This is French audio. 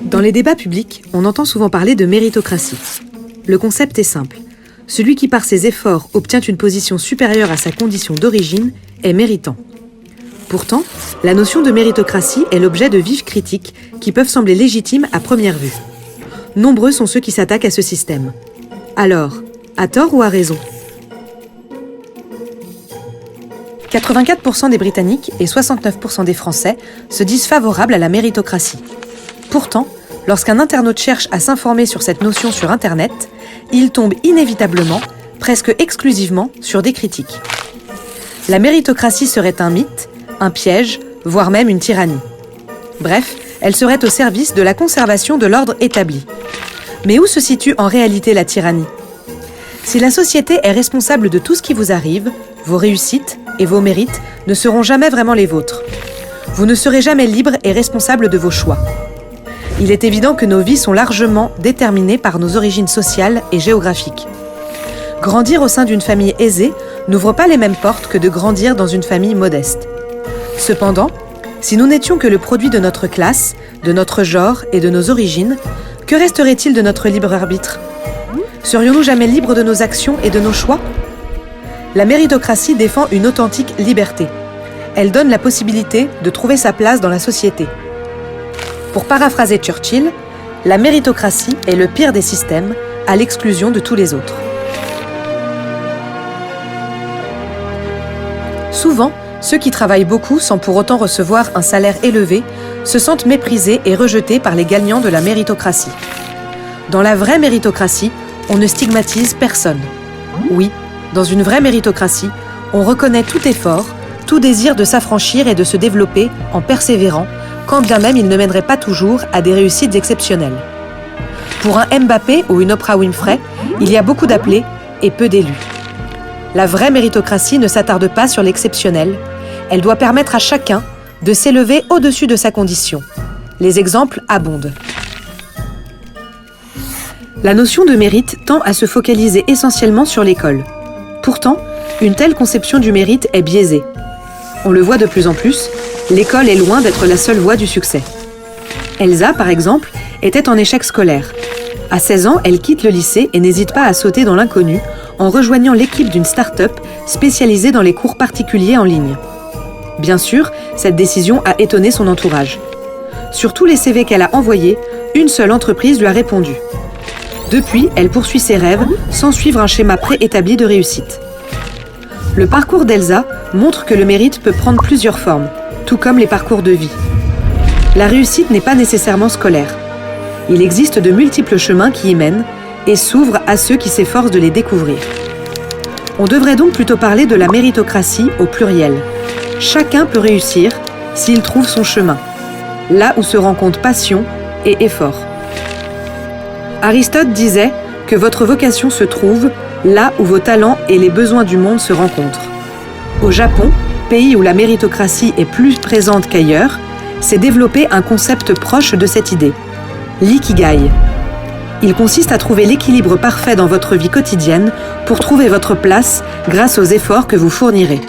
Dans les débats publics, on entend souvent parler de méritocratie. Le concept est simple. Celui qui, par ses efforts, obtient une position supérieure à sa condition d'origine est méritant. Pourtant, la notion de méritocratie est l'objet de vives critiques qui peuvent sembler légitimes à première vue. Nombreux sont ceux qui s'attaquent à ce système. Alors, à tort ou à raison ? 84% des Britanniques et 69% des Français se disent favorables à la méritocratie. Pourtant, lorsqu'un internaute cherche à s'informer sur cette notion sur Internet, il tombe inévitablement, presque exclusivement, sur des critiques. La méritocratie serait un mythe, un piège, voire même une tyrannie. Bref, elle serait au service de la conservation de l'ordre établi. Mais où se situe en réalité la tyrannie ? Si la société est responsable de tout ce qui vous arrive, vos réussites et vos mérites ne seront jamais vraiment les vôtres. Vous ne serez jamais libre et responsable de vos choix. Il est évident que nos vies sont largement déterminées par nos origines sociales et géographiques. Grandir au sein d'une famille aisée n'ouvre pas les mêmes portes que de grandir dans une famille modeste. Cependant, si nous n'étions que le produit de notre classe, de notre genre et de nos origines, que resterait-il de notre libre arbitre ? Serions-nous jamais libres de nos actions et de nos choix ? La méritocratie défend une authentique liberté. Elle donne la possibilité de trouver sa place dans la société. Pour paraphraser Churchill, la méritocratie est le pire des systèmes, à l'exclusion de tous les autres. Souvent, ceux qui travaillent beaucoup sans pour autant recevoir un salaire élevé se sentent méprisés et rejetés par les gagnants de la méritocratie. Dans la vraie méritocratie, on ne stigmatise personne. Oui, dans une vraie méritocratie, on reconnaît tout effort, tout désir de s'affranchir et de se développer en persévérant, quand bien même il ne mènerait pas toujours à des réussites exceptionnelles. Pour un Mbappé ou une Oprah Winfrey, il y a beaucoup d'appelés et peu d'élus. La vraie méritocratie ne s'attarde pas sur l'exceptionnel. Elle doit permettre à chacun de s'élever au-dessus de sa condition. Les exemples abondent. La notion de mérite tend à se focaliser essentiellement sur l'école. Pourtant, une telle conception du mérite est biaisée. On le voit de plus en plus, l'école est loin d'être la seule voie du succès. Elsa, par exemple, était en échec scolaire. À 16 ans, elle quitte le lycée et n'hésite pas à sauter dans l'inconnu en rejoignant l'équipe d'une start-up spécialisée dans les cours particuliers en ligne. Bien sûr, cette décision a étonné son entourage. Sur tous les CV qu'elle a envoyés, une seule entreprise lui a répondu. Depuis, elle poursuit ses rêves sans suivre un schéma préétabli de réussite. Le parcours d'Elsa montre que le mérite peut prendre plusieurs formes, tout comme les parcours de vie. La réussite n'est pas nécessairement scolaire. Il existe de multiples chemins qui y mènent et s'ouvrent à ceux qui s'efforcent de les découvrir. On devrait donc plutôt parler de la méritocratie au pluriel. Chacun peut réussir s'il trouve son chemin, là où se rencontrent passion et effort. Aristote disait que votre vocation se trouve là où vos talents et les besoins du monde se rencontrent. Au Japon, pays où la méritocratie est plus présente qu'ailleurs, s'est développé un concept proche de cette idée, l'ikigai. Il consiste à trouver l'équilibre parfait dans votre vie quotidienne pour trouver votre place grâce aux efforts que vous fournirez.